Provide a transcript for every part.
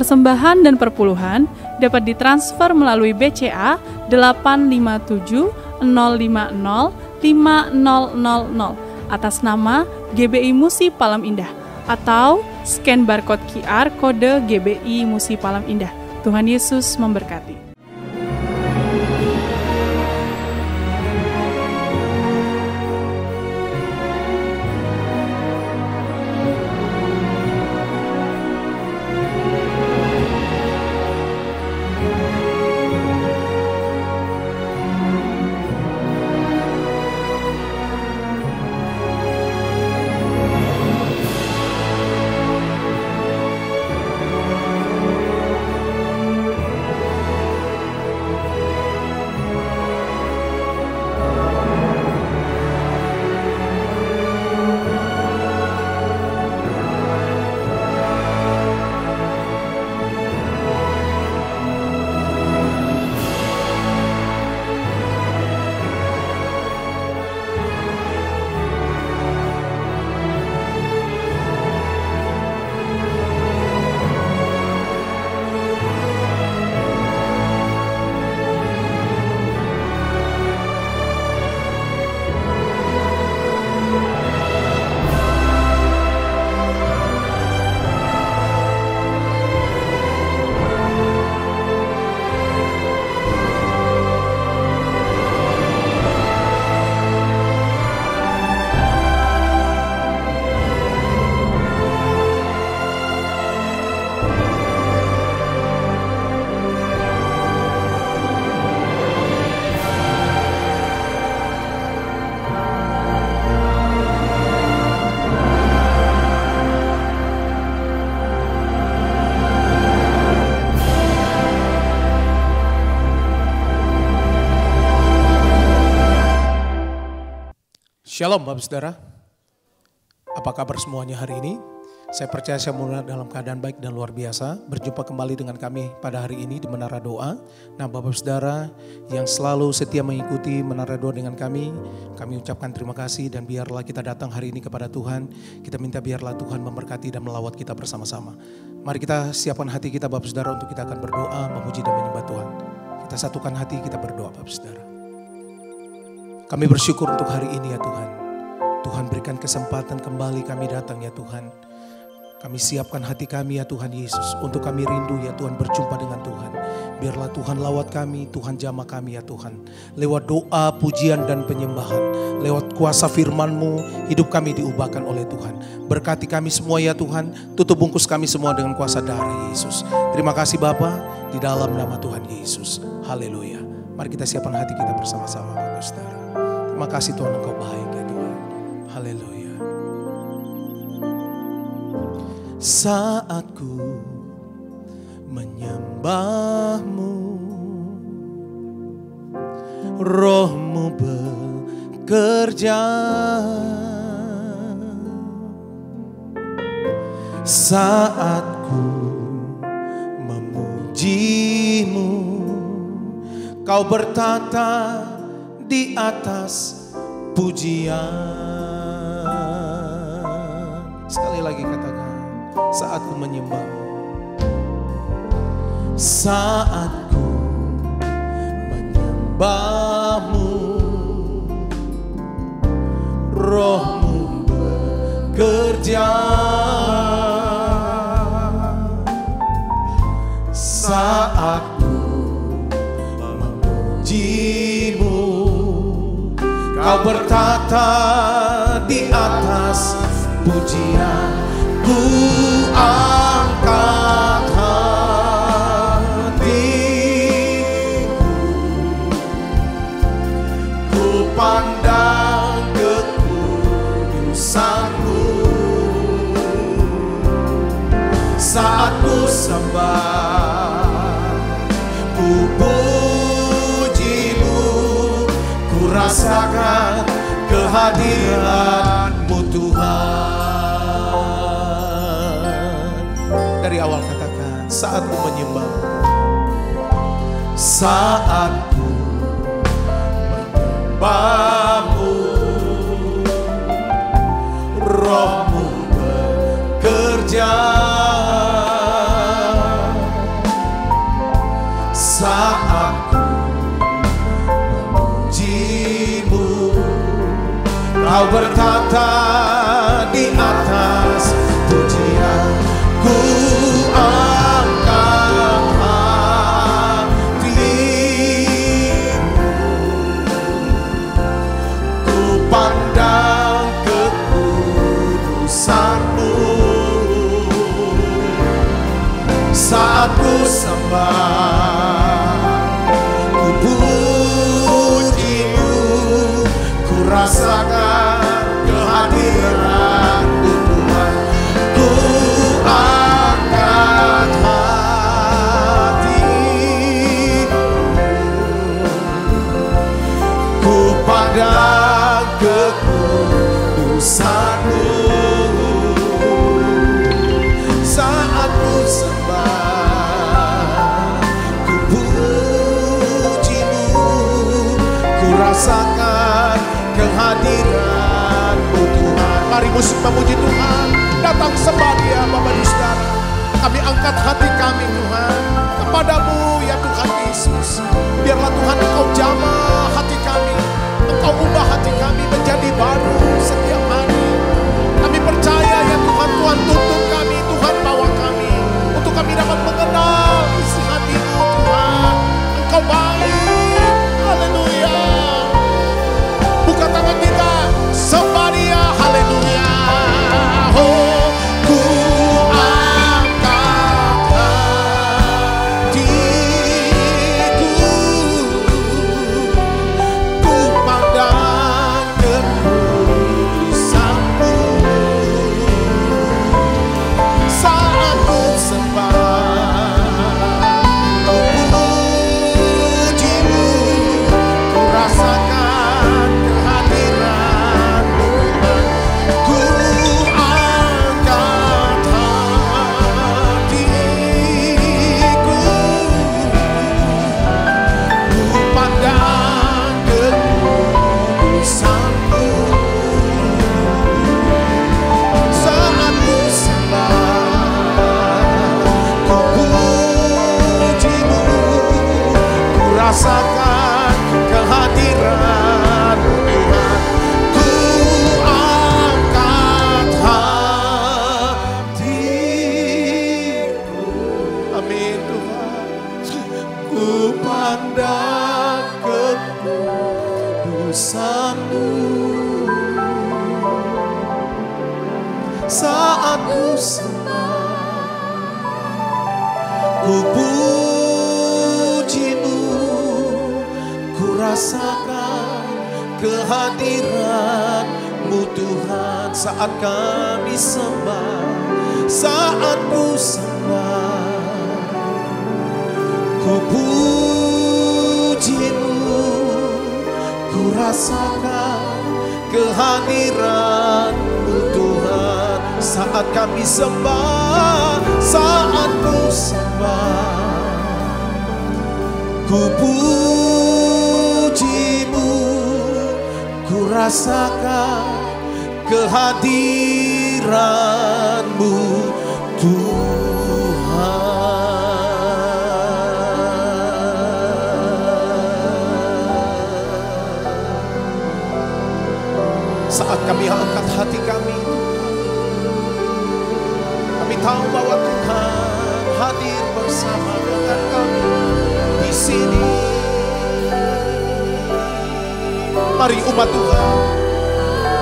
Persembahan dan perpuluhan dapat ditransfer melalui BCA 857 050 5000 atas nama GBI Musi Palam Indah atau scan barcode QR kode GBI Musi Palam Indah. Tuhan Yesus memberkati. Shalom Bapak Saudara, apa kabar semuanya hari ini? Saya percaya saya mulai dalam keadaan baik dan luar biasa. Berjumpa kembali dengan kami pada hari ini di Menara Doa. Nah Bapak Saudara yang selalu setia mengikuti Menara Doa dengan kami ucapkan terima kasih dan biarlah kita datang hari ini kepada Tuhan. Kita minta biarlah Tuhan memberkati dan melawat kita bersama-sama. Mari kita siapkan hati kita Bapak Saudara untuk kita akan berdoa, memuji dan menyembah Tuhan. Kita satukan hati, kita berdoa Bapak Saudara. Kami bersyukur untuk hari ini ya Tuhan. Tuhan berikan kesempatan kembali kami datang ya Tuhan. Kami siapkan hati kami ya Tuhan Yesus. Untuk kami rindu ya Tuhan berjumpa dengan Tuhan. Biarlah Tuhan lawat kami, Tuhan jamah kami ya Tuhan. Lewat doa, pujian dan penyembahan. Lewat kuasa firman-Mu, hidup kami diubahkan oleh Tuhan. Berkati kami semua ya Tuhan. Tutup bungkus kami semua dengan kuasa darah Yesus. Terima kasih Bapa, di dalam nama Tuhan Yesus. Haleluya. Mari kita siapkan hati kita bersama-sama Bapak Saudara. Terima kasih Tuhan, Engkau baik ya Tuhan. Haleluya. Saat ku menyembah-Mu, Roh-Mu bekerja. Saat ku memuji-Mu, Kau bertata di atas pujian. Sekali lagi katakan, saat ku menyembah-Mu. Saat ku menyembah-Mu, Roh-Mu bekerja. Saat ku memuji-Mu, Kau bertata di atas pujian. Ku angkat hatiku, ku pandang kekudusan-Mu. Saat ku sembah, ku puji-Mu, ku rasakan kehadiran-Mu Tuhan. Dari awal katakan, saat ku menyembah, saat ku menyembah-Mu, Roh-Mu bekerja. saat ku sembah, ku puji-Mu, ku rasakan kehadiran-Mu Tuhan. Ku angkat hatiku, ku pandang kekudusan-Mu. Saat ku sembah, ku puji-Mu, ku rasakan kehadiran-Mu Tuhan. Mari musik memuji Tuhan, datang sembah Dia Bapak dan Saudara. Kami angkat hati kami Tuhan kepadamu ya Tuhan Yesus. Biarlah Tuhan Engkau jamah hati kami, Engkau ubah hati kami menjadi baru setiap hari. Kami percaya ya Tuhan, Tuhan tuntun kami, Tuhan bawa kami untuk kami dapat mengenal isi hati-Mu Tuhan. Engkau baik, haleluya. Buka tangan kita, sembah Dia, haleluya. Oh, ku angkat hatiku, ku pandang kekudusan-Mu. Saat ku sembah, ku puji-Mu, ku rasakan kehadiran-Mu Tuhan. Ku angkat hatiku, ku pandang kekudusan-Mu. Saat ku sembah, ku puji-Mu, ku rasakan kehadiran-Mu Tuhan. Ku angkat hatiku, amin Tuhan. Ku pandang kekudusan-Mu. Saat ku sembah, ku puji-Mu, ku rasakan kehadiran-Mu Tuhan. Saat kami sembah, saat ku sembah, ku puji-Mu, ku rasakan kehadiran-Mu Tuhan. Saat kami sembah, saat ku sembah, ku puji-Mu, ku rasakan kehadiran-Mu Tuhan. Saat kami angkat hati kami, kami tahu bahwa Tuhan hadir bersama dengan kami di sini. Mari umat Tuhan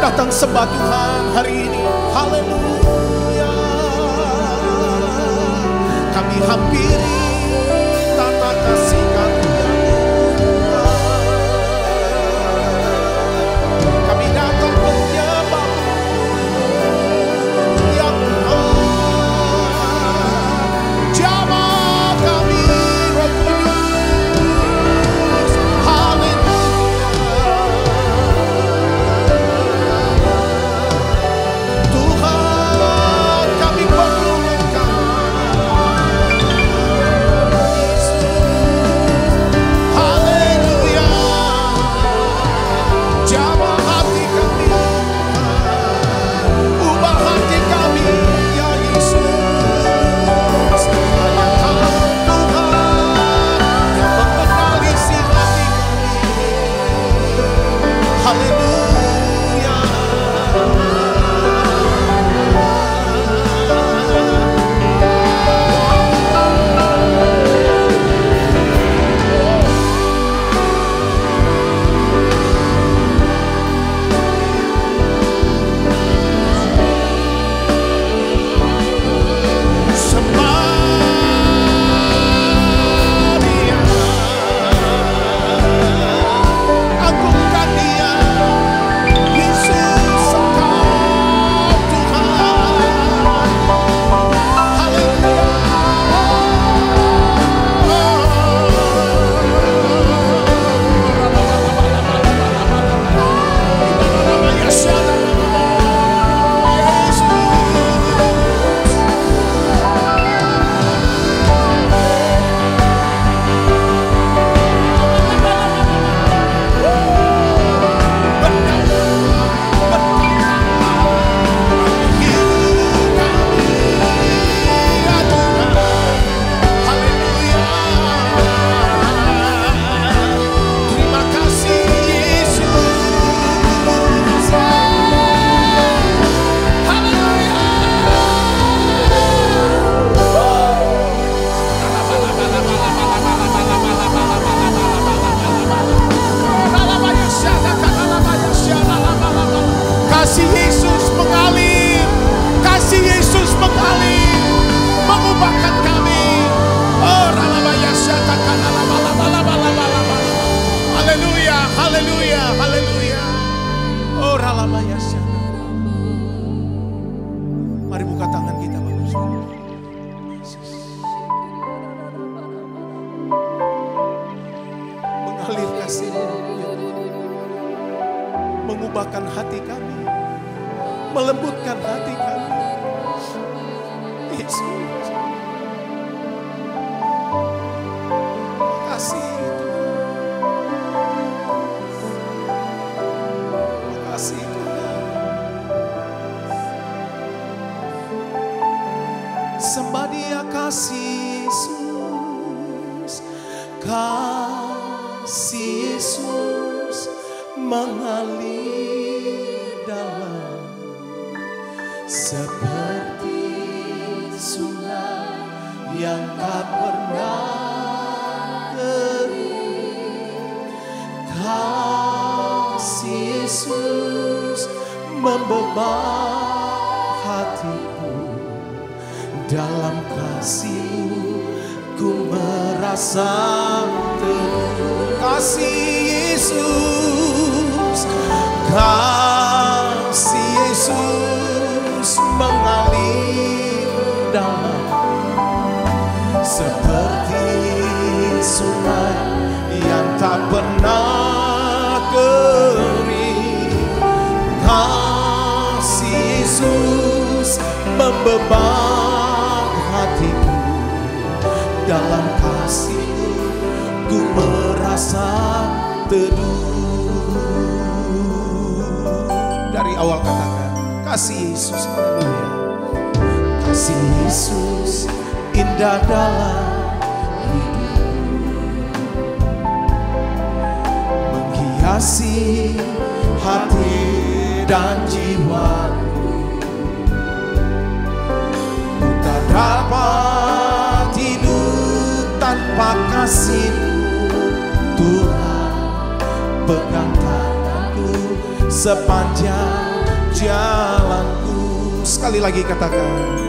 datang sembah Tuhan hari ini. Haleluya. Kami hampiri tata kasih karunia-Mu Tuhan. Kami datang menyembah-Mu ya Tuhan. Jamah kami Roh Kudus. Haleluya. Tuhan, kami perlu Engkau. mengubahkan hati kami, melembutkan hati kami. Yesus, makasih Tuhan. Makasih Tuhan. Sembah Dia kasih Yesus, kasih Yesus mengalir dalam seperti sungai yang tak pernah kering. Kasih Yesus membebas hatiku, dalam kasih-Mu ku merasa teduh. Kasih Yesus, kasih Yesus mengalir dalam seperti sungai yang tak pernah kering. Kasih Yesus membebas hatiku, dalam kasih-Mu ku merasa teduh. Dari awal katakan, kasih Yesus, haleluya. Kasih Yesus indah dalam hidup, menghiasi hati dan jiwaku. Ku tak dapat hidup tanpa kasih-Mu, Tuhan. Pegang tanganku sepanjang jalanku. Sekali lagi katakan,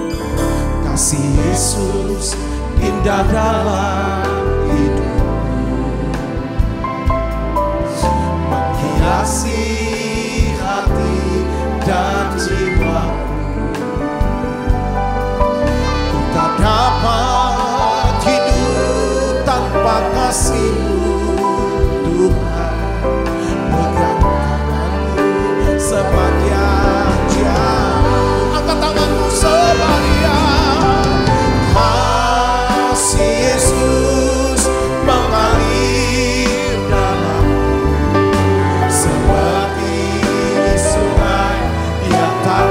kasih Yesus indah dalam hidup, menghiasi hati dan jiwaku. Ku tak dapat hidup tanpa kasih-Mu, Tuhan. Pegang tanganku sepanjang jalan. Angkat tanganmu sepanjang. Kasih Yesus mengalir dalam seperti sungai yang tak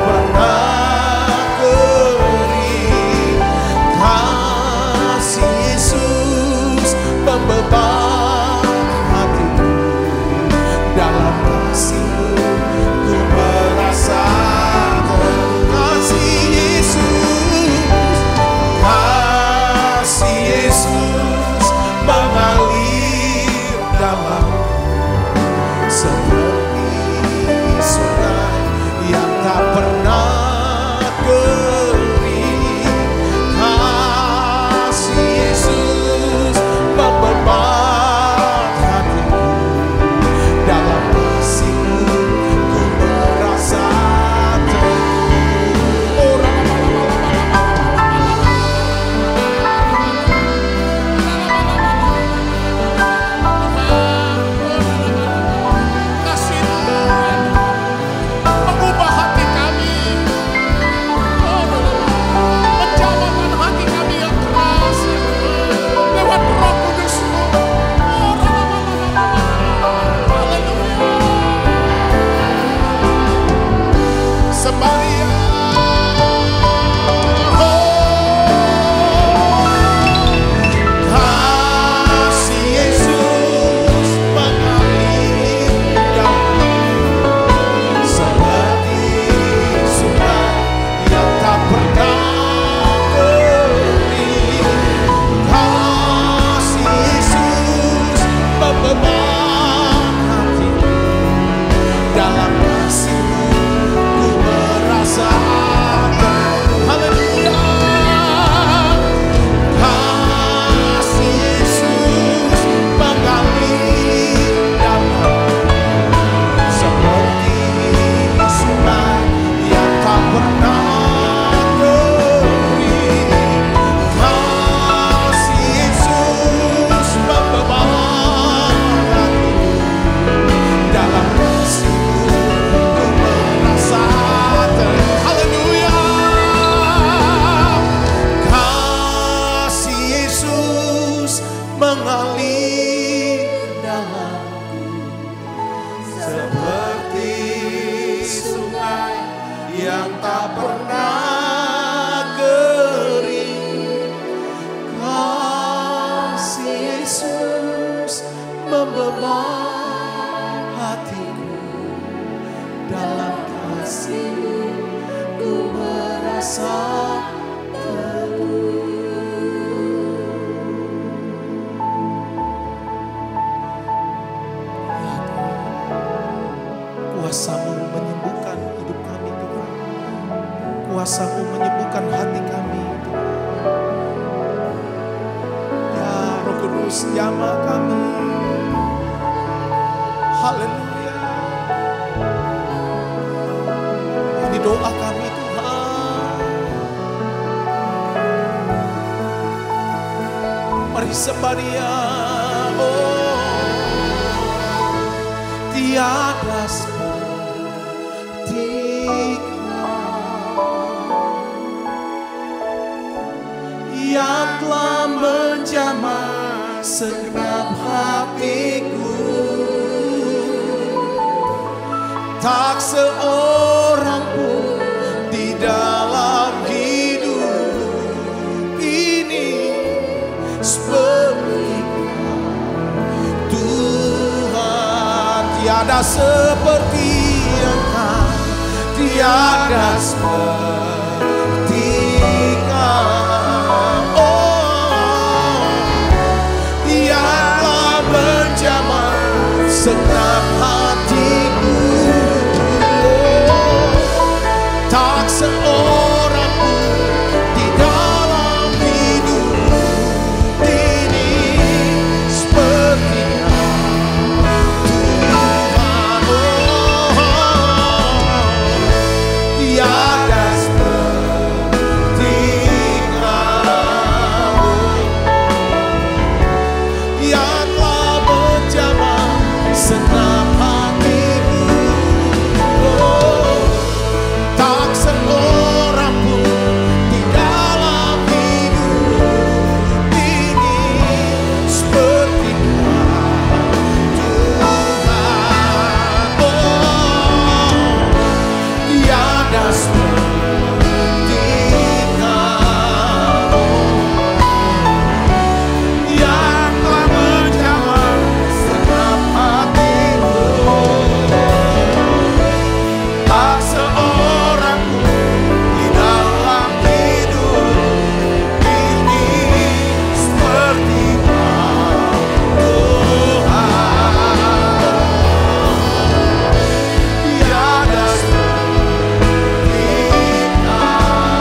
kuasa-Mu menyembuhkan hati kami. Ya Roh Kudus, jamah kami. Haleluya. Ini doa kami Tuhan. Mari sembah Dia. Tiada seperti yang telah menjamah segenap hatiku. Tak seorang pun di dalam hidup ini seperti Tuhan. Tiada seperti Engkau, tiada seperti Engkau. Oh, Dia telah menjamah segenap hatiku. Oh, tak seorang pun di dalam hidup ini seperti Tuhan. Tiada seperti Engkau, yang telah menjamah segenap hatiku. Oh, tak seorang pun di dalam hidup ini seperti Tuhan. Oh, tiada seperti Engkau, yang telah menjamah segenap hatiku. Tak seorang pun di dalam hidup ini seperti Tuhan. Tiada seperti Engkau,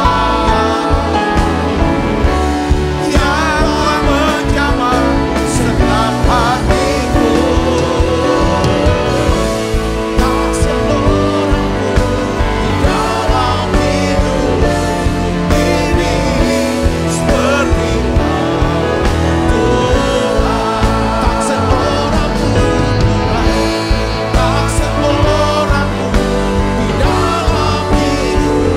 yang telah menjamah segenap hatiku. Tak seorang pun di dalam hidup ini seperti Tuhan. Tak seorang pun, tak seorang pun di dalam hidup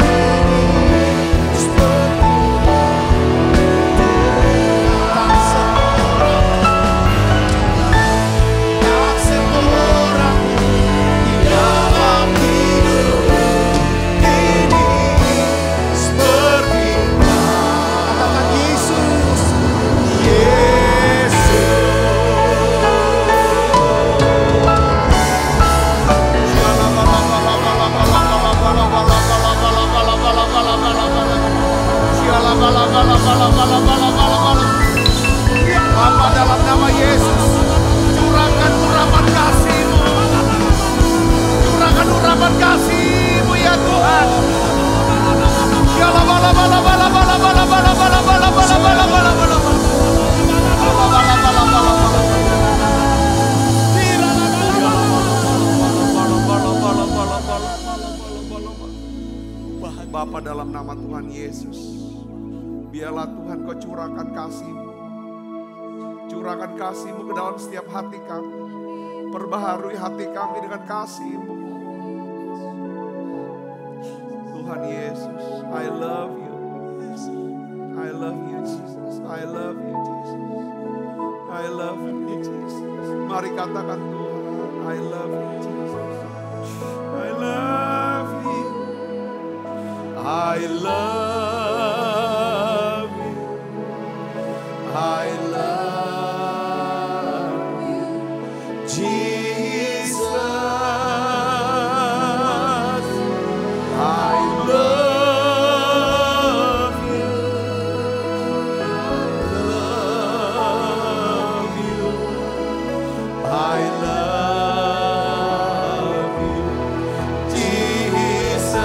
ini seperti tak seorang pun di dalam hidup ini seperti katakan Yesus, Bapa, dalam nama Yesus, curahkan urapan kasih-Mu, curahkan urapan kasih-Mu ya Tuhan. Bapa, dalam nama Tuhan Yesus, biarlah Tuhan Kau curahkan kasih-Mu. Curahkan kasih-Mu ke dalam setiap hati kami. Perbaharui hati kami dengan kasih-Mu. Tuhan Yesus, I love you. I love you Jesus. I love you Jesus. I love you Jesus. Mari katakan Tuhan, I love you Jesus. I love you. I love you. I love you Jesus. I love you. Love you. I love you Jesus.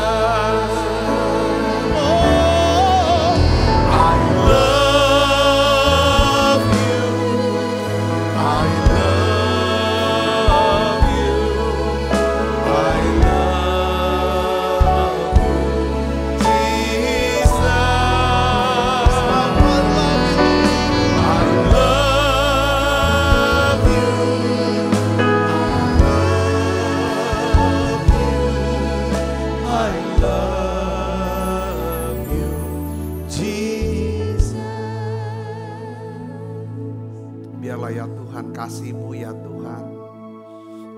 Biarlah ya Tuhan, kasih-Mu ya Tuhan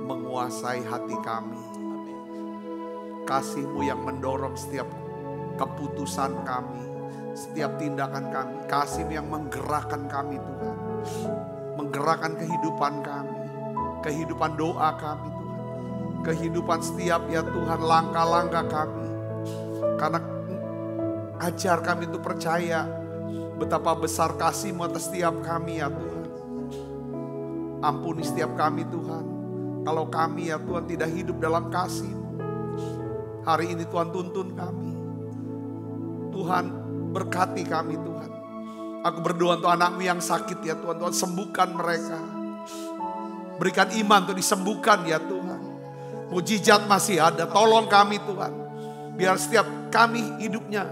menguasai hati kami. Kasih-Mu yang mendorong setiap keputusan kami, setiap tindakan kami. Kasih-Mu yang menggerakkan kami Tuhan. Menggerakkan kehidupan kami, kehidupan doa kami Tuhan. Kehidupan setiap ya Tuhan langkah-langkah kami. Karena ajar kami itu percaya betapa besar kasih-Mu atas setiap kami ya Tuhan. Ampuni setiap kami Tuhan. Kalau kami ya Tuhan tidak hidup dalam kasih-Mu. Hari ini Tuhan tuntun kami. Tuhan berkati kami Tuhan. Aku berdoa untuk anak-Mu yang sakit ya Tuhan. Tuhan sembuhkan mereka. Berikan iman untuk disembuhkan ya Tuhan. Mujizat masih ada. Tolong kami Tuhan. Biar setiap kami hidupnya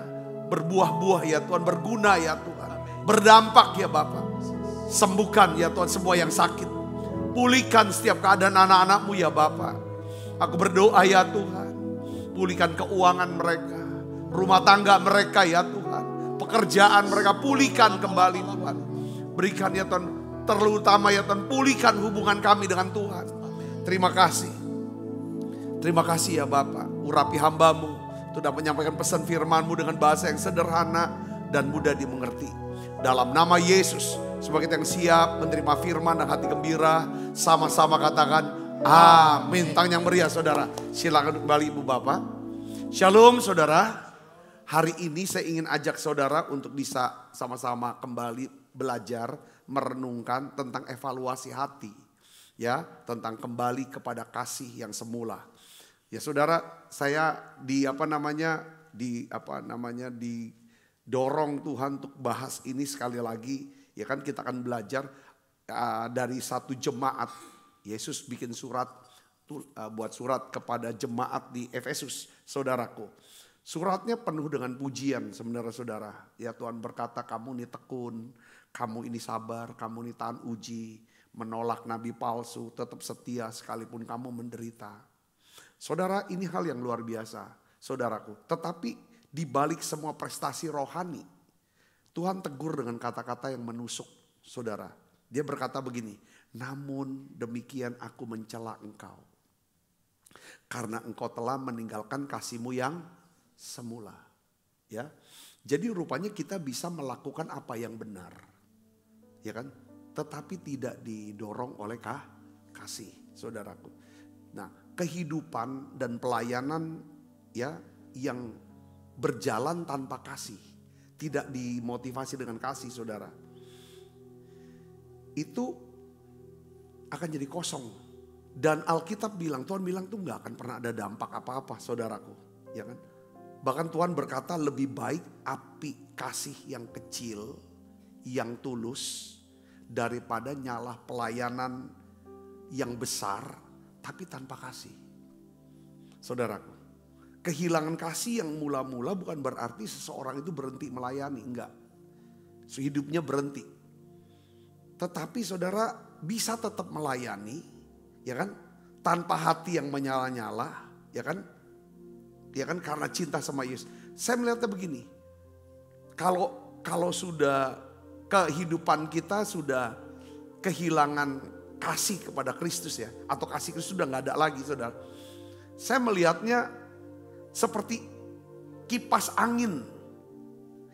berbuah-buah ya Tuhan. Berguna ya Tuhan. Berdampak ya Bapa. Sembuhkan ya Tuhan semua yang sakit. Pulihkan setiap keadaan anak-anak-Mu ya Bapa. Aku berdoa ya Tuhan. Pulihkan keuangan mereka. Rumah tangga mereka ya Tuhan. Pekerjaan mereka pulihkan kembali Tuhan. Berikan ya Tuhan. Terutama ya Tuhan. Pulihkan hubungan kami dengan Tuhan. Terima kasih. Terima kasih ya Bapa. Urapi hamba-Mu. Sudah menyampaikan pesan firman-Mu dengan bahasa yang sederhana dan mudah dimengerti. Dalam nama Yesus. Sebagai kita yang siap menerima firman dan hati gembira. Sama-sama katakan amin. Tangan yang meriah saudara. Silakan kembali Ibu Bapak. Shalom saudara. Hari ini saya ingin ajak saudara untuk bisa sama-sama kembali belajar. Merenungkan tentang evaluasi hati. Ya, tentang kembali kepada kasih yang semula. Ya saudara, saya didorong Tuhan untuk bahas ini sekali lagi. Ya kan kita akan belajar dari satu jemaat. Yesus bikin buat surat kepada jemaat di Efesus, saudaraku. Suratnya penuh dengan pujian sebenarnya saudara. Ya Tuhan berkata kamu ini tekun, kamu ini sabar, kamu ini tahan uji, menolak nabi palsu, tetap setia sekalipun kamu menderita. Saudara, ini hal yang luar biasa, saudaraku. Tetapi di balik semua prestasi rohani, Tuhan tegur dengan kata-kata yang menusuk, saudara. Dia berkata begini, namun demikian aku mencela engkau. Karena engkau telah meninggalkan kasih-Mu yang semula. Ya, jadi rupanya kita bisa melakukan apa yang benar. Ya kan? Tetapi tidak didorong oleh kasih, saudaraku. Nah, kehidupan dan pelayanan ya yang berjalan tanpa kasih, tidak dimotivasi dengan kasih saudara, itu akan jadi kosong. Dan Alkitab bilang, Tuhan bilang tuh gak akan pernah ada dampak apa-apa saudaraku. Ya kan? Bahkan Tuhan berkata lebih baik api kasih yang kecil, yang tulus, daripada nyala pelayanan yang besar tapi tanpa kasih. Saudaraku, kehilangan kasih yang mula-mula bukan berarti seseorang itu berhenti melayani, enggak. Hidupnya berhenti. Tetapi saudara bisa tetap melayani, ya kan? Tanpa hati yang menyala-nyala, ya kan? Ya kan, karena cinta sama Yesus. Saya melihatnya begini. Kalau sudah kehidupan kita sudah kehilangan kasih kepada Kristus ya, atau kasih Kristus sudah nggak ada lagi saudara. Saya melihatnya seperti kipas angin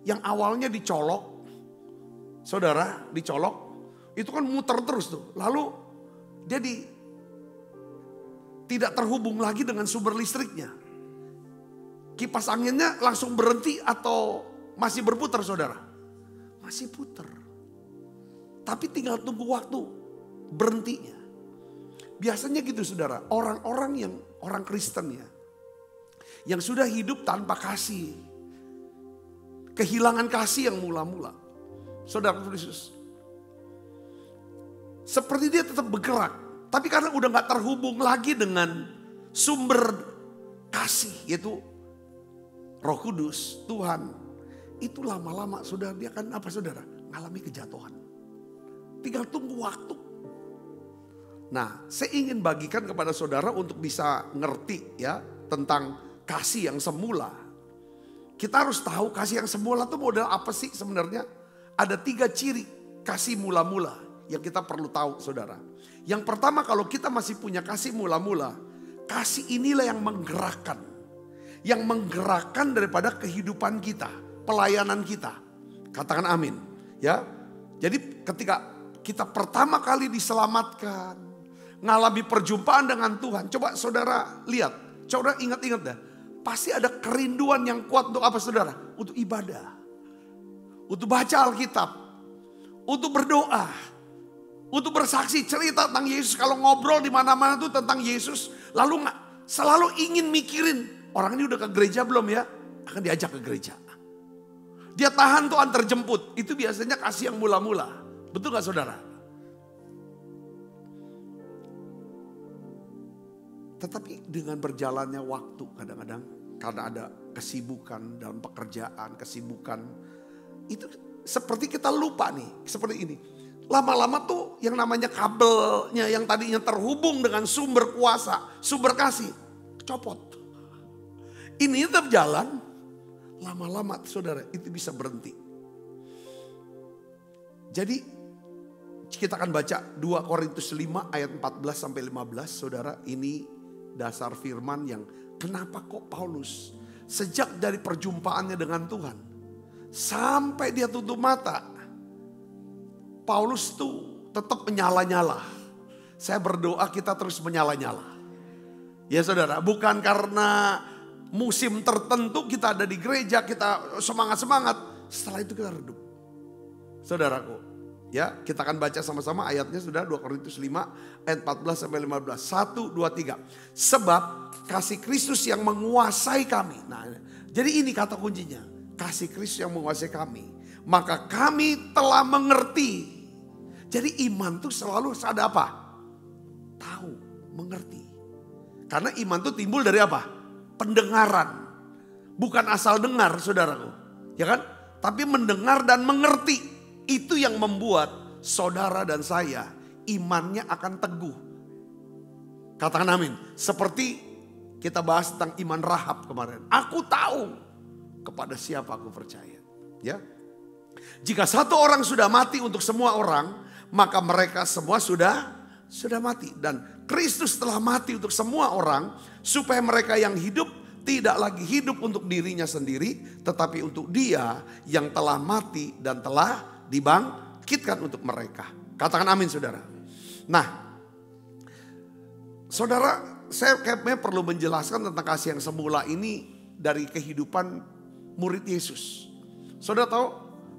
yang awalnya dicolok, saudara, dicolok, itu kan muter terus tuh. Lalu dia tidak terhubung lagi dengan sumber listriknya. Kipas anginnya langsung berhenti atau masih berputar saudara? Masih putar. Tapi tinggal tunggu waktu berhentinya. Biasanya gitu saudara, orang Kristen ya, yang sudah hidup tanpa kasih, kehilangan kasih yang mula-mula. Saudara Yesus, seperti dia tetap bergerak, tapi karena udah gak terhubung lagi dengan sumber kasih, yaitu Roh Kudus, Tuhan, itu lama-lama sudah dia kan apa saudara? Ngalami kejatuhan. Tinggal tunggu waktu. Nah, saya ingin bagikan kepada saudara untuk bisa ngerti ya tentang kasih yang semula. Kita harus tahu kasih yang semula itu model apa sih sebenarnya. Ada 3 ciri kasih mula-mula yang kita perlu tahu saudara. Yang pertama, kalau kita masih punya kasih mula-mula, kasih inilah yang menggerakkan. Yang menggerakkan daripada kehidupan kita, pelayanan kita. Katakan amin. Ya. Jadi ketika kita pertama kali diselamatkan, ngalami perjumpaan dengan Tuhan. Coba saudara lihat, saudara ingat-ingat dah. Pasti ada kerinduan yang kuat untuk apa saudara? Untuk ibadah. Untuk baca Alkitab. Untuk berdoa. Untuk bersaksi cerita tentang Yesus. Kalau ngobrol di mana-mana tuh tentang Yesus. Lalu selalu ingin mikirin. Orang ini udah ke gereja belum ya? Akan diajak ke gereja. Dia tahan tuh antar jemput. Itu biasanya kasih yang mula-mula. Betul gak saudara? Tetapi dengan berjalannya waktu kadang-kadang. Karena ada kesibukan dalam pekerjaan, kesibukan. Itu seperti kita lupa nih, seperti ini. Lama-lama tuh yang namanya kabelnya yang tadinya terhubung dengan sumber kuasa, sumber kasih, copot. Ini tetap jalan, lama-lama saudara itu bisa berhenti. Jadi kita akan baca 2 Korintus 5 ayat 14 sampai 15 saudara. Ini dasar firman yang kenapa kok Paulus sejak dari perjumpaannya dengan Tuhan sampai dia tutup mata, Paulus tuh tetap menyala-nyala. Saya berdoa kita terus menyala-nyala. Ya saudara, bukan karena musim tertentu kita ada di gereja, kita semangat-semangat. Setelah itu kita redup. Saudaraku, ya kita akan baca sama-sama ayatnya sudah 2 Korintus 5 ayat 14 sampai 15. 1, 2, 3. Sebab kasih Kristus yang menguasai kami. Nah, jadi ini kata kuncinya. Kasih Kristus yang menguasai kami. Maka kami telah mengerti. Jadi iman tuh selalu ada apa? Tahu, mengerti. Karena iman tuh timbul dari apa? Pendengaran. Bukan asal dengar saudaraku. Ya kan? Tapi mendengar dan mengerti. Itu yang membuat saudara dan saya imannya akan teguh. Katakan amin. Seperti kita bahas tentang iman Rahab kemarin. Aku tahu kepada siapa aku percaya. Ya. Jika satu orang sudah mati untuk semua orang, maka mereka semua sudah mati. Dan Kristus telah mati untuk semua orang supaya mereka yang hidup tidak lagi hidup untuk dirinya sendiri, tetapi untuk Dia yang telah mati dan telah dibangkitkan untuk mereka. Katakan amin saudara. Nah, saudara, saya kayaknya perlu menjelaskan tentang kasih yang semula ini dari kehidupan murid Yesus. Saudara tahu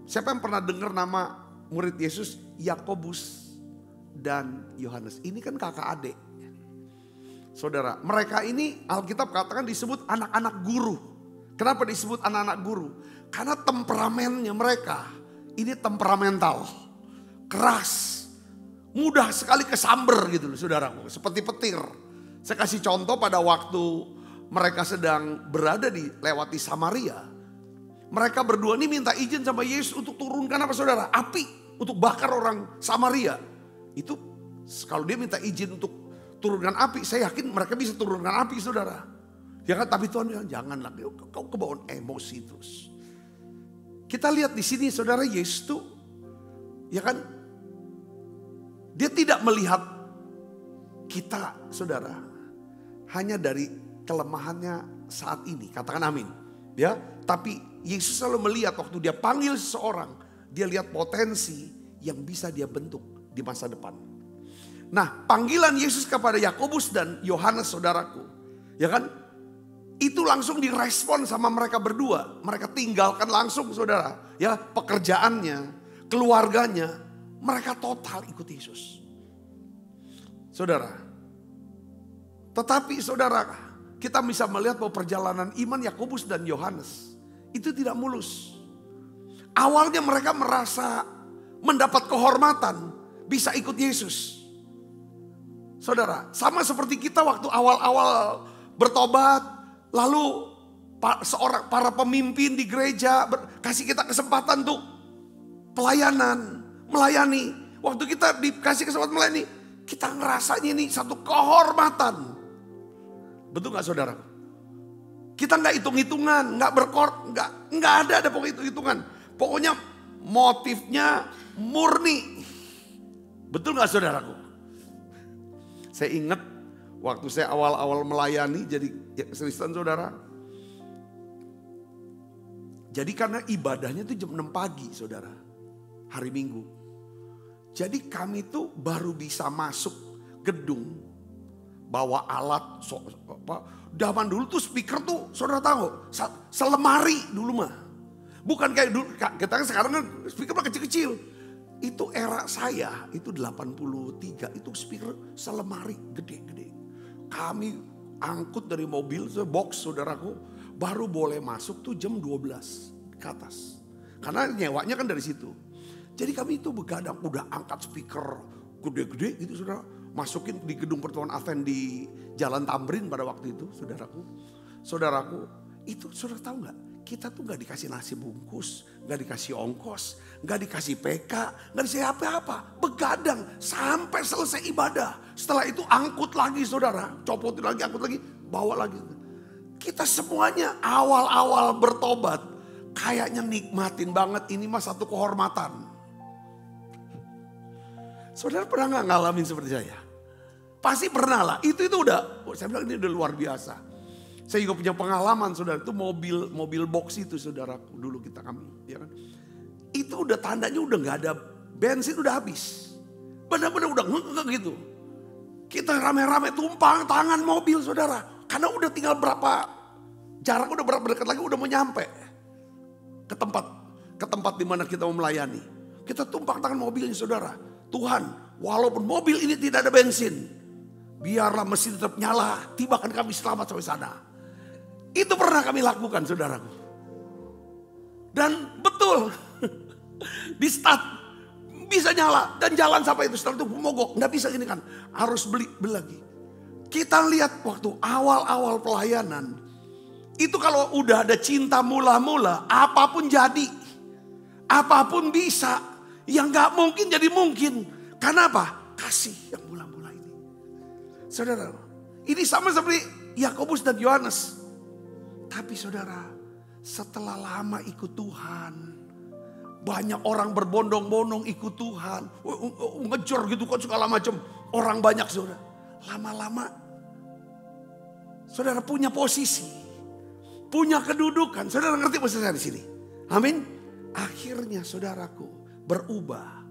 siapa yang pernah dengar nama murid Yesus? Yakobus dan Yohanes. Ini kan kakak adik. Saudara, mereka ini Alkitab katakan disebut anak-anak guru. Kenapa disebut anak-anak guru? Karena temperamennya mereka ini temperamental, keras, mudah sekali kesamber gitu loh saudaraku, seperti petir. Saya kasih contoh pada waktu mereka sedang berada lewati Samaria. Mereka berdua ini minta izin sama Yesus untuk turunkan apa saudara? Api untuk bakar orang Samaria. Itu kalau dia minta izin untuk turunkan api, saya yakin mereka bisa turunkan api saudara. Ya kan, tapi Tuhan bilang janganlah, kau kebawaan emosi terus. Kita lihat di sini saudara, Yesus tuh ya kan, dia tidak melihat kita saudara hanya dari kelemahannya saat ini. Katakan amin. Ya, tapi Yesus selalu melihat waktu dia panggil seseorang, dia lihat potensi yang bisa dia bentuk di masa depan. Nah, panggilan Yesus kepada Yakobus dan Yohanes saudaraku, ya kan? Itu langsung direspon sama mereka berdua. Mereka tinggalkan langsung saudara. Ya, pekerjaannya, keluarganya. Mereka total ikut Yesus. Saudara. Tetapi saudara, kita bisa melihat bahwa perjalanan iman Yakobus dan Yohanes itu tidak mulus. Awalnya mereka merasa mendapat kehormatan. Bisa ikut Yesus. Saudara, sama seperti kita waktu awal-awal bertobat. Lalu para pemimpin di gereja kasih kita kesempatan untuk pelayanan, melayani. Waktu kita dikasih kesempatan melayani, kita ngerasanya ini satu kehormatan. Betul gak saudara? Kita nggak hitung-hitungan, nggak ada pokoknya hitung-hitungan. Pokoknya motifnya murni. Betul nggak saudaraku? Saya ingat waktu saya awal-awal melayani jadi Kristen saudara. Jadi karena ibadahnya itu jam 6 pagi saudara, hari Minggu. Jadi kami tuh baru bisa masuk gedung, bawa alat, zaman dulu tuh speaker tuh saudara tahu, selemari dulu mah. Bukan kayak dulu, kita sekarang kan speaker mah kecil-kecil. Itu era saya, itu 83, itu speaker selemari gede-gede. Kami angkut dari mobil, box saudaraku, baru boleh masuk tuh jam 12 ke atas. Karena nyewanya kan dari situ. Jadi kami itu begadang, udah angkat speaker gede-gede gitu saudara. Masukin di gedung pertemuan Advent di Jalan Tamrin pada waktu itu saudaraku. Saudaraku, itu saudara tahu gak? Kita tuh gak dikasih nasi bungkus, gak dikasih ongkos, gak dikasih PK, gak dikasih apa-apa. Begadang sampai selesai ibadah. Setelah itu angkut lagi saudara, copotin lagi, angkut lagi, bawa lagi. Kita semuanya awal-awal bertobat, kayaknya nikmatin banget, ini mah satu kehormatan. Saudara pernah gak ngalamin seperti saya? Pasti pernah lah, itu udah, saya bilang ini udah luar biasa. Saya juga punya pengalaman saudara, itu mobil box itu saudaraku dulu kami. Ya kan? Itu udah tandanya udah gak ada bensin, udah habis. Benar-benar udah nggak gitu. Kita rame-rame tumpang tangan mobil saudara. Karena udah tinggal jarak udah berapa dekat lagi udah mau nyampe. Ke tempat di mana kita mau melayani. Kita tumpang tangan mobilnya saudara. Tuhan, walaupun mobil ini tidak ada bensin, biarlah mesin tetap nyala, tibakan kami selamat sampai sana. Itu pernah kami lakukan saudaraku. Dan betul, di start bisa nyala dan jalan sampai itu. Setelah itu mogok, nggak bisa gini kan, harus beli lagi. Kita lihat waktu awal-awal pelayanan, itu kalau udah ada cinta mula-mula, apapun jadi, apapun bisa. Yang gak mungkin jadi mungkin. Karena apa? Kasih yang mula-mula ini. Saudara, ini sama seperti Yakobus dan Yohanes. Tapi saudara, setelah lama ikut Tuhan, banyak orang berbondong-bondong ikut Tuhan. Ngejar gitu kan segala macam. Orang banyak saudara. Lama-lama, saudara punya posisi. Punya kedudukan. Saudara ngerti maksud saya di sini? Amin. Akhirnya saudaraku, berubah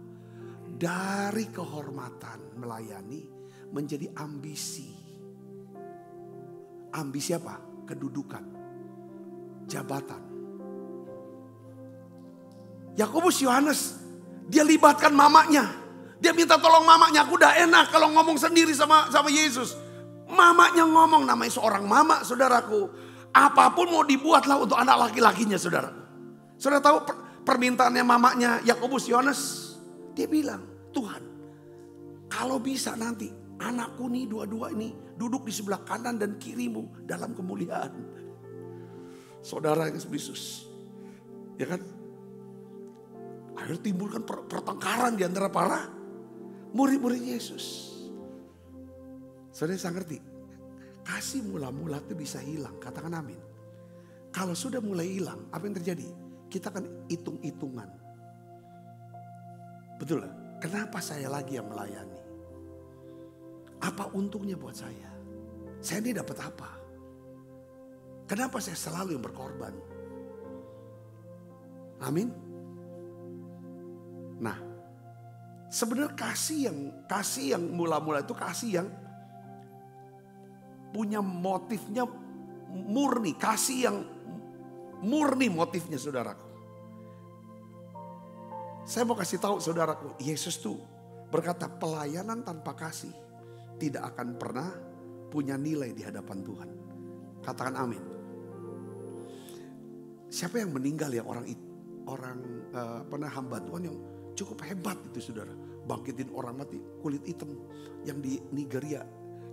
dari kehormatan melayani menjadi ambisi. Ambisi apa? Kedudukan, jabatan. Yakobus, Yohanes, dia libatkan mamanya. Dia minta tolong mamanya, aku udah enak kalau ngomong sendiri sama Yesus. Mamanya ngomong, namanya seorang mama saudaraku. Apapun mau dibuatlah untuk anak laki-lakinya saudara. Saudara tahu permintaannya mamanya Yakobus, Yohanes, dia bilang, Tuhan, kalau bisa nanti anakku nih dua-dua ini duduk di sebelah kanan dan kirimu dalam kemuliaan. Saudara Yesus, ya kan? Akhirnya timbulkan pertengkaran di antara para murid-murid Yesus. Saudara saya ngerti, kasih mula-mula itu bisa hilang, katakan amin. Kalau sudah mulai hilang, apa yang terjadi? Kita akan hitung-hitungan. Betul lah. Kenapa saya lagi yang melayani? Apa untungnya buat saya? Saya ini dapat apa? Kenapa saya selalu yang berkorban? Amin. Nah, sebenarnya kasih yang mula-mula itu kasih yang punya motifnya murni, kasih yang murni motifnya saudaraku. Saya mau kasih tahu saudaraku, Yesus tuh berkata pelayanan tanpa kasih tidak akan pernah punya nilai di hadapan Tuhan. Katakan amin. Siapa yang meninggal ya orang pernah hamba Tuhan yang cukup hebat itu saudara. Bangkitin orang mati kulit hitam yang di Nigeria.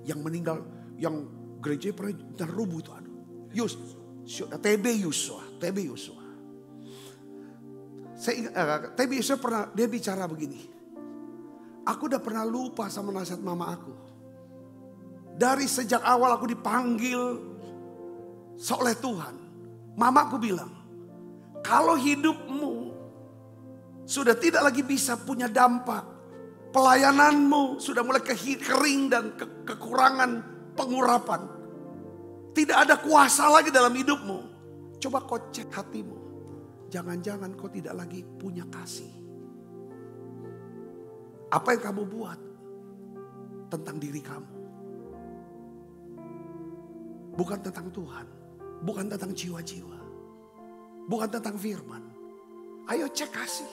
Yang meninggal, yang gereja pernah terrubuh itu. TB Yusuf. TB Yusuf pernah, dia bicara begini. Aku udah pernah lupa sama nasihat mama aku. Dari sejak awal aku dipanggil Seoleh Tuhan, mamaku bilang, kalau hidupmu sudah tidak lagi bisa punya dampak, pelayananmu sudah mulai kering dan kekurangan pengurapan, tidak ada kuasa lagi dalam hidupmu, coba kau cek hatimu. Jangan-jangan kau tidak lagi punya kasih. Apa yang kamu buat tentang diri kamu, bukan tentang Tuhan, bukan tentang jiwa-jiwa, bukan tentang firman. Ayo cek kasih.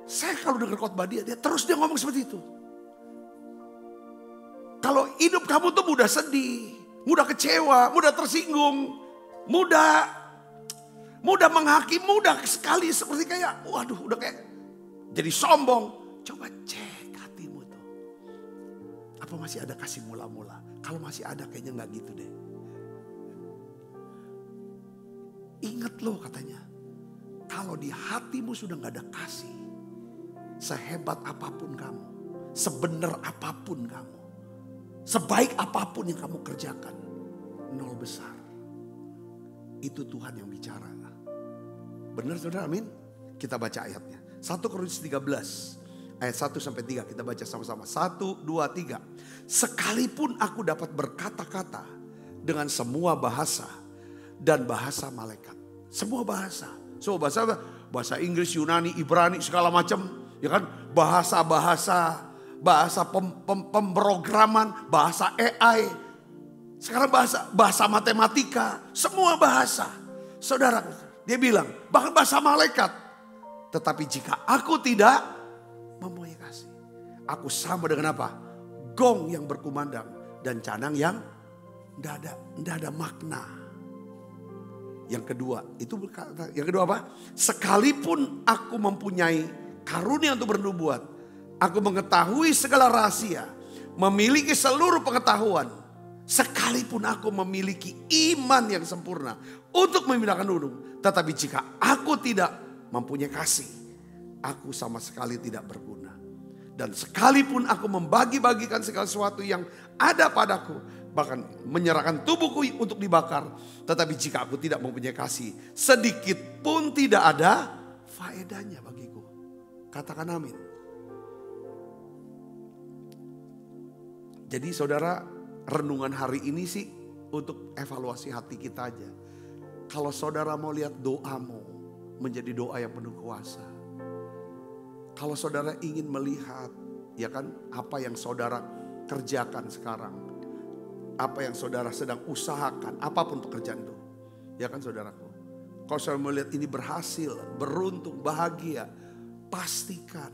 Saya kalau dengar khotbah dia terus dia ngomong seperti itu. Kalau hidup kamu tuh mudah sedih, mudah kecewa, mudah tersinggung, mudah menghakimi, mudah sekali seperti kayak, waduh udah kayak jadi sombong. Coba cek hatimu tuh. Apa masih ada kasih mula-mula? Kalau masih ada kayaknya nggak gitu deh. Ingat loh katanya, kalau di hatimu sudah nggak ada kasih, sehebat apapun kamu, sebenar apapun kamu, sebaik apapun yang kamu kerjakan, nol besar. Itu Tuhan yang bicara. Benar saudara, amin? Kita baca ayatnya. 1 Korintus 13 ayat 1-3 kita baca sama-sama. 1, 2, 3. Sekalipun aku dapat berkata-kata dengan semua bahasa dan bahasa malaikat. Semua bahasa. So bahasa Inggris, Yunani, Ibrani segala macam, ya kan? Bahasa pemrograman, bahasa AI. Sekarang bahasa matematika, semua bahasa. Saudara, dia bilang bahkan bahasa malaikat. Tetapi jika aku tidak mempunyai kasih, aku sama dengan apa? Gong yang berkumandang dan canang yang tidak ada makna. Yang kedua apa? Sekalipun aku mempunyai karunia untuk bernubuat, aku mengetahui segala rahasia, memiliki seluruh pengetahuan, sekalipun aku memiliki iman yang sempurna untuk memindahkan gunung, tetapi jika aku tidak mempunyai kasih, aku sama sekali tidak berguna. Dan sekalipun aku membagi-bagikan segala sesuatu yang ada padaku, bahkan menyerahkan tubuhku untuk dibakar, tetapi jika aku tidak mempunyai kasih, sedikit pun tidak ada faedahnya bagiku. Katakan amin. Jadi saudara, renungan hari ini sih untuk evaluasi hati kita aja. Kalau saudara mau lihat doamu menjadi doa yang penuh kuasa. Kalau saudara ingin melihat, ya kan, apa yang saudara kerjakan sekarang, apa yang saudara sedang usahakan, apapun pekerjaan itu, ya kan saudaraku. Kalau saudara melihat ini berhasil, beruntung, bahagia, pastikan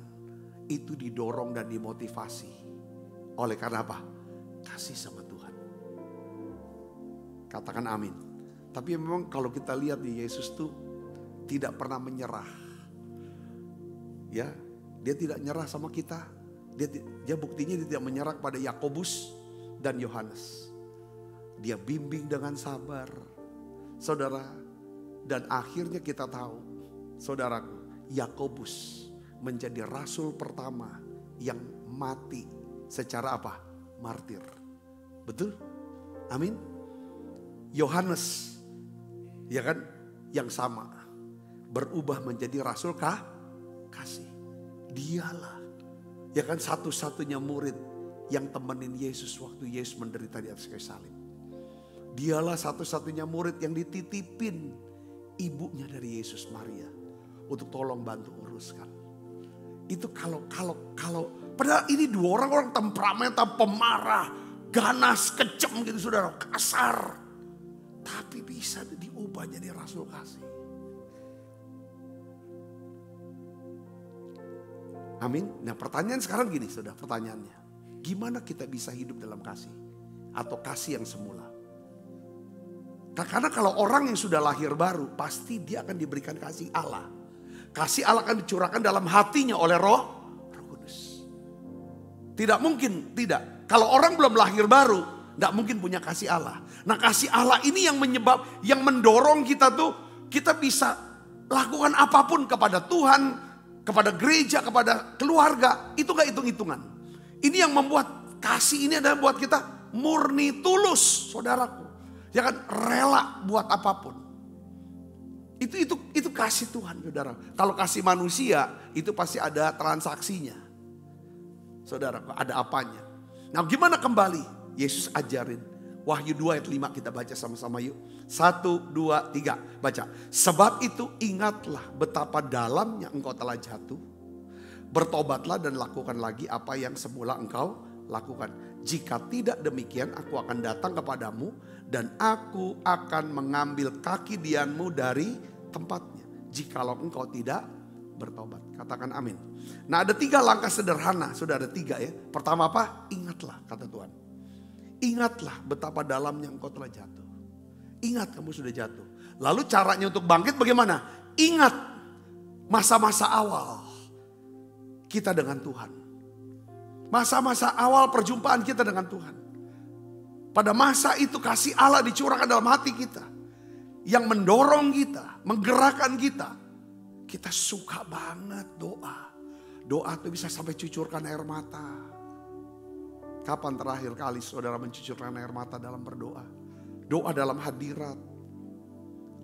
itu didorong dan dimotivasi oleh karena apa? Kasih sama Tuhan. Katakan amin. Tapi memang kalau kita lihat di Yesus tuh tidak pernah menyerah. Ya, dia tidak nyerah sama kita. Dia buktinya dia tidak menyerah pada Yakobus dan Yohanes. Dia bimbing dengan sabar. Saudara, dan akhirnya kita tahu, saudaraku, Yakobus menjadi rasul pertama yang mati secara apa? Martir. Betul? Amin. Yohanes, ya kan, yang sama berubah menjadi rasul kasih. Dialah, ya kan, satu-satunya murid yang temenin Yesus waktu Yesus menderita di atas kayu salib. Dialah satu-satunya murid yang dititipin ibunya dari Yesus, Maria, untuk tolong bantu uruskan. Itu kalau padahal ini dua orang temperamental, pemarah, ganas, kejam gitu saudara, kasar. Tapi bisa diubah jadi rasul kasih. Amin. Nah pertanyaan sekarang gini saudara, pertanyaannya. Gimana kita bisa hidup dalam kasih? Atau kasih yang semula? Karena kalau orang yang sudah lahir baru, pasti dia akan diberikan kasih Allah. Kasih Allah akan dicurahkan dalam hatinya oleh Roh Kudus. Tidak mungkin tidak. Kalau orang belum lahir baru, tidak mungkin punya kasih Allah. Nah kasih Allah ini yang mendorong kita tuh, kita bisa lakukan apapun kepada Tuhan, kepada gereja, kepada keluarga. Itu gak hitung-hitungan. Ini yang membuat kasih ini adalah buat kita murni tulus, saudaraku. Ya kan, rela buat apapun. Itu kasih Tuhan, saudara. Kalau kasih manusia itu pasti ada transaksinya. Saudara, ada apanya. Nah, gimana kembali? Yesus ajarin. Wahyu 2 ayat 5 kita baca sama-sama yuk. 1, 2, 3 baca. Sebab itu ingatlah betapa dalamnya engkau telah jatuh. Bertobatlah dan lakukan lagi apa yang semula engkau lakukan. Jika tidak demikian aku akan datang kepadamu dan aku akan mengambil kaki dianmu dari tempatnya. Jikalau engkau tidak bertobat. Katakan amin. Nah, ada 3 langkah sederhana. Sudah ada 3 ya. Pertama apa? Ingatlah, kata Tuhan. Ingatlah betapa dalamnya engkau telah jatuh. Ingat kamu sudah jatuh. Lalu caranya untuk bangkit bagaimana? Ingat masa-masa awal kita dengan Tuhan. Masa-masa awal perjumpaan kita dengan Tuhan. Pada masa itu kasih Allah dicurahkan dalam hati kita. Yang mendorong kita, menggerakkan kita. Kita suka banget doa. Doa itu bisa sampai cucurkan air mata. Kapan terakhir kali saudara mencucurkan air mata dalam berdoa? Doa dalam hadirat.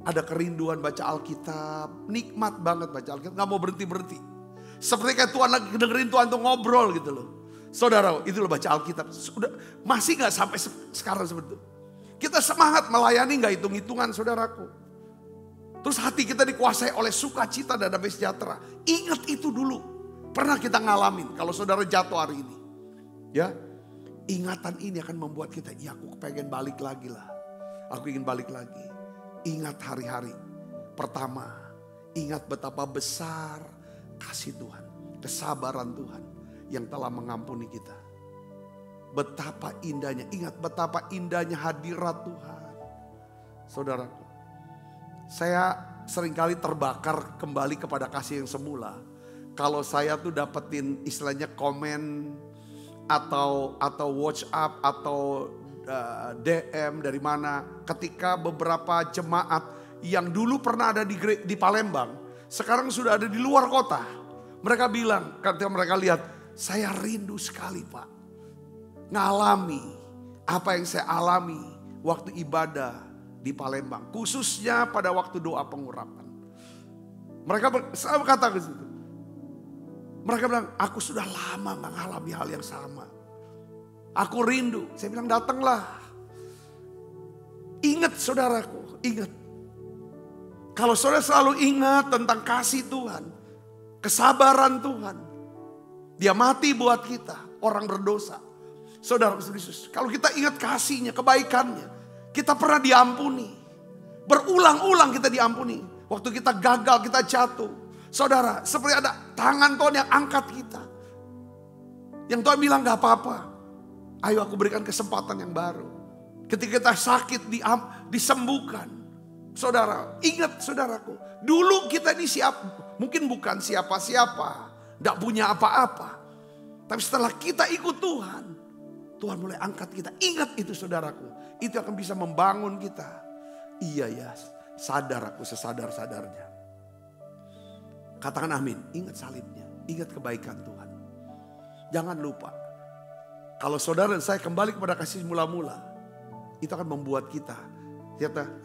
Ada kerinduan baca Alkitab. Nikmat banget baca Alkitab. Gak mau berhenti-berhenti. Seperti kayak Tuhan lagi dengerin Tuhan tuh ngobrol gitu loh. Saudara, itu loh baca Alkitab. Sudah, masih gak sampai sekarang seperti itu. Kita semangat melayani gak hitung-hitungan saudaraku. Terus hati kita dikuasai oleh sukacita dan damai sejahtera. Ingat itu dulu. Pernah kita ngalamin kalau saudara jatuh hari ini. Ya. Ingatan ini akan membuat kita, ya aku pengen balik lagi lah. Aku ingin balik lagi. Ingat hari-hari pertama. Ingat betapa besar kasih Tuhan. Kesabaran Tuhan yang telah mengampuni kita. Betapa indahnya, ingat betapa indahnya hadirat Tuhan. Saudaraku, saya seringkali terbakar kembali kepada kasih yang semula. Kalau saya tuh dapetin istilahnya komen atau WhatsApp atau DM dari mana, ketika beberapa jemaat yang dulu pernah ada di Palembang sekarang sudah ada di luar kota. Mereka bilang, ketika mereka lihat, saya rindu sekali Pak ngalami apa yang saya alami waktu ibadah di Palembang, khususnya pada waktu doa pengurapan. Mereka selalu kata ke situ. Mereka bilang, aku sudah lama mengalami hal yang sama. Aku rindu. Saya bilang, datanglah. Ingat saudaraku, ingat. Kalau saudara selalu ingat tentang kasih Tuhan, kesabaran Tuhan. Dia mati buat kita, orang berdosa. Saudara Yesus, kalau kita ingat kasihnya, kebaikannya. Kita pernah diampuni. Berulang-ulang kita diampuni. Waktu kita gagal, kita jatuh. Saudara, seperti ada tangan Tuhan yang angkat kita. Yang Tuhan bilang gak apa-apa. Ayo aku berikan kesempatan yang baru. Ketika kita sakit disembuhkan. Saudara, ingat saudaraku. Dulu kita ini mungkin bukan siapa-siapa. Gak punya apa-apa. Tapi setelah kita ikut Tuhan. Tuhan mulai angkat kita. Ingat itu saudaraku. Itu akan bisa membangun kita. Iya ya, sadar aku sesadar-sadarnya. Katakan amin, ingat salibnya, ingat kebaikan Tuhan. Jangan lupa, kalau saudara dan saya kembali kepada kasih mula-mula, itu akan membuat kita,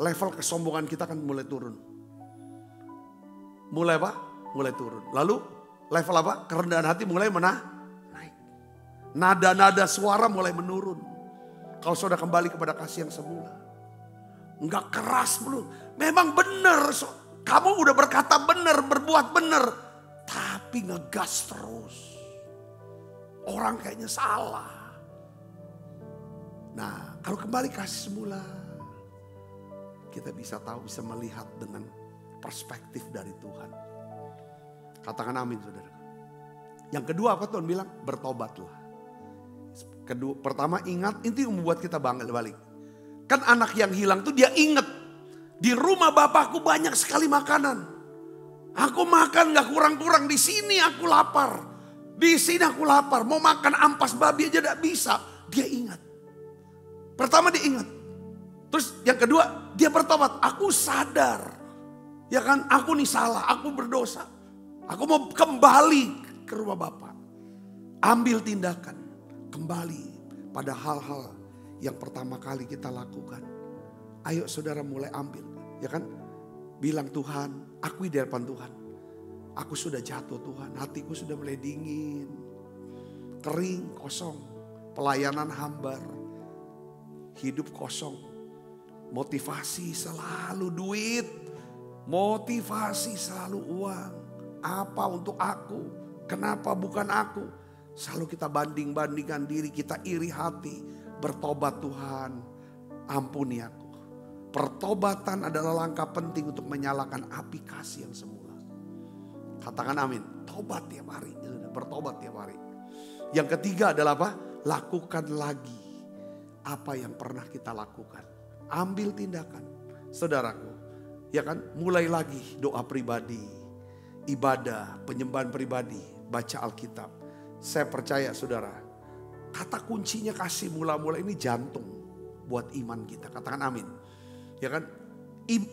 level kesombongan kita akan mulai turun. Mulai apa? Mulai turun. Lalu level apa? Kerendahan hati mulai naik. Nada-nada suara mulai menurun. Kalau saudara kembali kepada kasih yang semula. Enggak keras belum. Memang benar. Kamu udah berkata benar, berbuat benar. Tapi ngegas terus. Orang kayaknya salah. Nah, kalau kembali kasih semula. Kita bisa tahu, bisa melihat dengan perspektif dari Tuhan. Katakan amin saudara. Yang kedua apa Tuhan bilang? Bertobatlah. Kedua, pertama ingat, itu yang membuat kita balik. Kan anak yang hilang tuh dia ingat. Di rumah bapakku banyak sekali makanan. Aku makan gak kurang-kurang. Di sini aku lapar. Di sini aku lapar. Mau makan ampas babi aja gak bisa. Dia ingat. Pertama dia ingat. Terus yang kedua dia bertobat. Aku sadar. Ya kan, aku nih salah. Aku berdosa. Aku mau kembali ke rumah bapak. Ambil tindakan. Kembali pada hal-hal yang pertama kali kita lakukan. Ayo saudara mulai ambil, ya kan? Bilang, Tuhan, akui di hadapan Tuhan. Aku sudah jatuh Tuhan, hatiku sudah mulai dingin, kering, kosong. Pelayanan hambar, hidup kosong. Motivasi selalu duit, motivasi selalu uang. Apa untuk aku? Kenapa bukan aku? Selalu kita banding-bandingkan diri, kita iri hati. Bertobat Tuhan, ampuni aku. Pertobatan adalah langkah penting untuk menyalakan api kasih yang semula. Katakan amin. Tobat tiap hari, bertobat tiap hari. Yang ketiga adalah apa? Lakukan lagi apa yang pernah kita lakukan. Ambil tindakan, saudaraku. Ya kan, mulai lagi doa pribadi, ibadah, penyembahan pribadi, baca Alkitab. Saya percaya saudara, kata kuncinya kasih mula-mula ini jantung buat iman kita. Katakan amin. Ya kan?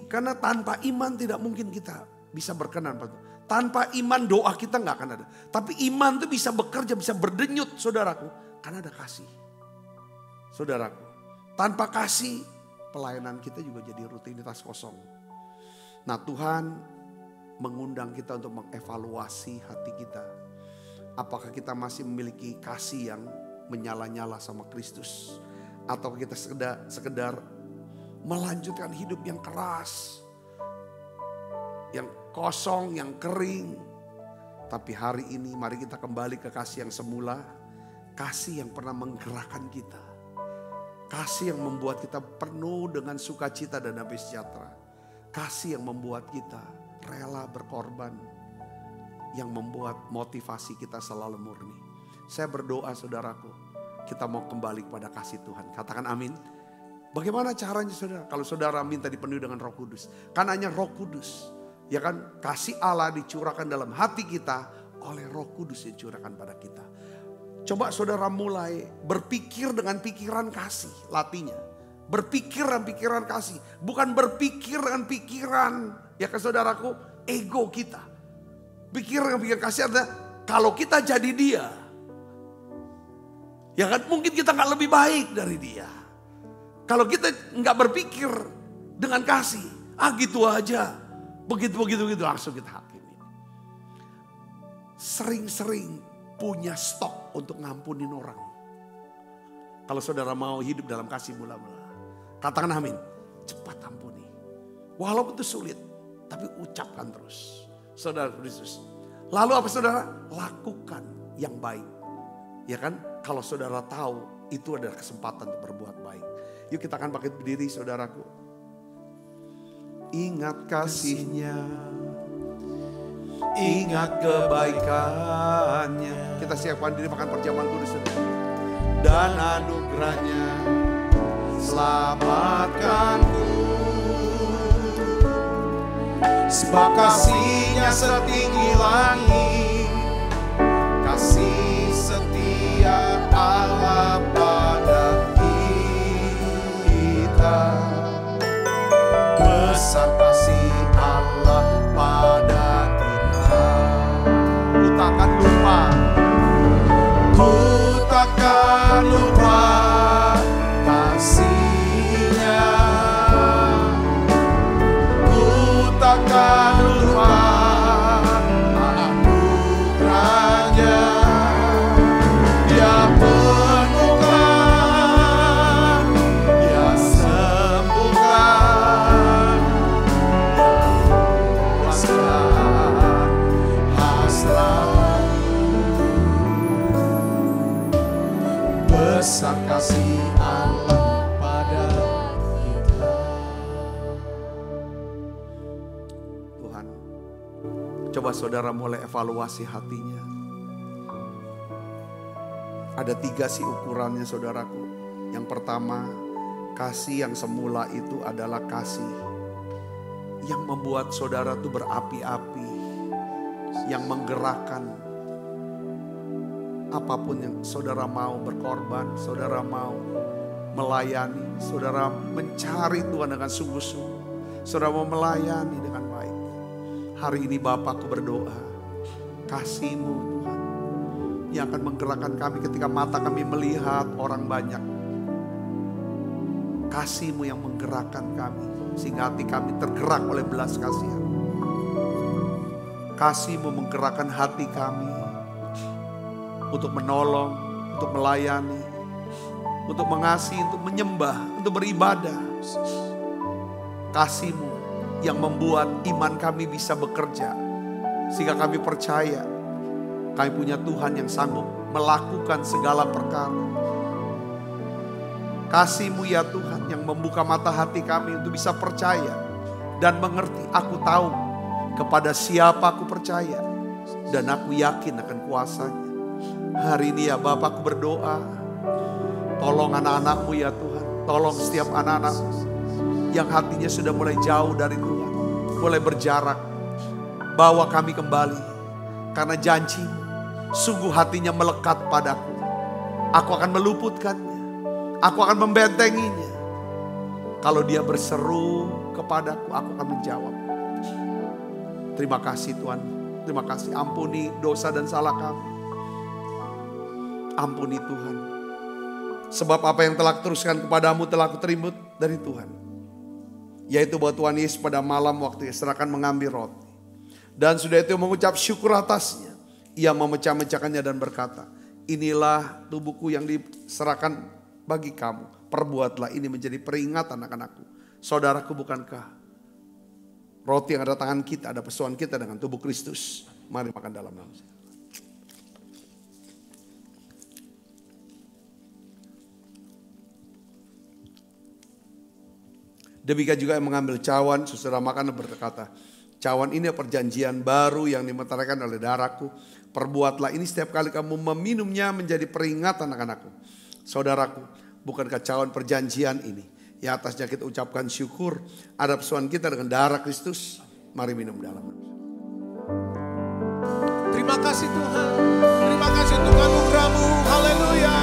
Karena tanpa iman tidak mungkin kita bisa berkenan. Tanpa iman doa kita nggak akan ada. Tapi iman itu bisa bekerja, bisa berdenyut saudaraku. Karena ada kasih. Saudaraku, tanpa kasih pelayanan kita juga jadi rutinitas kosong. Nah, Tuhan mengundang kita untuk mengevaluasi hati kita. Apakah kita masih memiliki kasih yang menyala-nyala sama Kristus? Atau kita sekedar melanjutkan hidup yang keras, yang kosong, yang kering. Tapi hari ini mari kita kembali ke kasih yang semula. Kasih yang pernah menggerakkan kita. Kasih yang membuat kita penuh dengan sukacita dan damai sejahtera. Kasih yang membuat kita rela berkorban. Yang membuat motivasi kita selalu murni. Saya berdoa saudaraku, kita mau kembali kepada kasih Tuhan. Katakan amin. Bagaimana caranya saudara? Kalau saudara minta dipenuhi dengan Roh Kudus. Kan hanya Roh Kudus. Ya kan, kasih Allah dicurahkan dalam hati kita oleh Roh Kudus yang dicurahkan pada kita. Coba saudara mulai berpikir dengan pikiran kasih, latihnya. Berpikir dengan pikiran kasih. Bukan berpikir dengan pikiran, ya kan saudaraku, ego kita. Pikir dengan pikiran kasih adalah kalau kita jadi dia. Ya kan, mungkin kita gak lebih baik dari dia. Kalau kita gak berpikir dengan kasih, gitu aja. Begitu langsung kita hakimi. Sering-sering punya stok untuk ngampunin orang. Kalau saudara mau hidup dalam kasih mula-mula, katakan amin. Cepat ampuni. Walaupun itu sulit, tapi ucapkan terus. Saudara Kristus. Lalu apa saudara? Lakukan yang baik. Ya kan? Kalau saudara tahu itu adalah kesempatan untuk berbuat baik. Yuk kita akan bangkit berdiri saudaraku. Ingat kasihnya. Ingat kebaikannya. Kita siapkan diri makan perjamuan kudus. Dan anugerahnya selamatkanku. Sebab kasihnya setinggi langit. Kasih setia Allah pada kita. Besar kasih Allah pada takkan lupa, ku takkan lupa kasihnya, ku takkan lupa anugerahnya. Dia penuhkan, dia sembuhkan, dia puaskan hasrat. Besar kasih Allah pada kita. Tuhan, coba saudara mulai evaluasi hatinya. Ada 3 sih ukurannya saudaraku. Yang pertama, kasih yang semula itu adalah kasih yang membuat saudara itu berapi-api, yang menggerakkan. Apapun yang saudara mau berkorban, saudara mau melayani, saudara mencari Tuhan dengan sungguh-sungguh, saudara mau melayani dengan baik. Hari ini Bapakku berdoa, kasih-Mu Tuhan yang akan menggerakkan kami ketika mata kami melihat orang banyak Kasih-Mu yang menggerakkan kami, sehingga hati kami tergerak oleh belas kasihan. Kasih-Mu menggerakkan hati kami untuk menolong, untuk melayani, untuk mengasihi, untuk menyembah, untuk beribadah. Kasih-Mu yang membuat iman kami bisa bekerja, sehingga kami percaya kami punya Tuhan yang sanggup melakukan segala perkara. Kasih-Mu ya Tuhan yang membuka mata hati kami untuk bisa percaya dan mengerti. Aku tahu kepada siapa aku percaya dan aku yakin akan kuasa-Nya. Hari ini ya Bapa, aku berdoa, tolong anak-anak-Mu ya Tuhan. Tolong setiap anak-anak yang hatinya sudah mulai jauh dari Tuhan, mulai berjarak. Bawa kami kembali, karena janji-Mu sungguh hatinya melekat padaku. Aku akan meluputkannya, aku akan membentenginya. Kalau dia berseru kepadaku, aku akan menjawab. Terima kasih Tuhan, terima kasih. Ampuni dosa dan salah kami. Ampuni Tuhan. Sebab apa yang telah teruskan kepadamu telah aku terima dari Tuhan. Yaitu bahwa Tuhan Yesus pada malam waktu serahkan mengambil roti. Dan sudah itu mengucap syukur atasnya. Ia memecah-mecahkannya dan berkata, inilah tubuhku yang diserahkan bagi kamu. Perbuatlah ini menjadi peringatan akan aku. Saudaraku, bukankah roti yang ada tangan kita, ada persoalan kita dengan tubuh Kristus? Mari makan dalam nama saya. Demikian juga yang mengambil cawan, sesudah makan dan berkata, cawan ini perjanjian baru yang dimeteraikan oleh darahku. Perbuatlah ini setiap kali kamu meminumnya menjadi peringatan akan aku. Saudaraku, bukankah cawan perjanjian ini yang atasnya kita ucapkan syukur ada persoalan kita dengan darah Kristus? Mari minum dalam. Terima kasih Tuhan. Terima kasih untuk anugerah-Mu. Haleluya.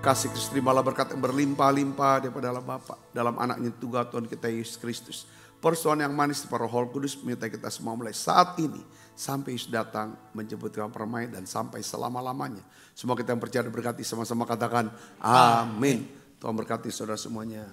Kasih Kristus, terimalah berkat yang berlimpah-limpah daripada dalam Bapa, dalam anaknya Tuhan Tuhan kita Yesus Kristus. Persoalan yang manis para Roh Kudus menyertai kita semua mulai saat ini sampai Yesus datang menjemput kami permai dan sampai selama-lamanya. Semua kita yang percaya berkati sama-sama katakan amin. Tuhan berkati saudara semuanya.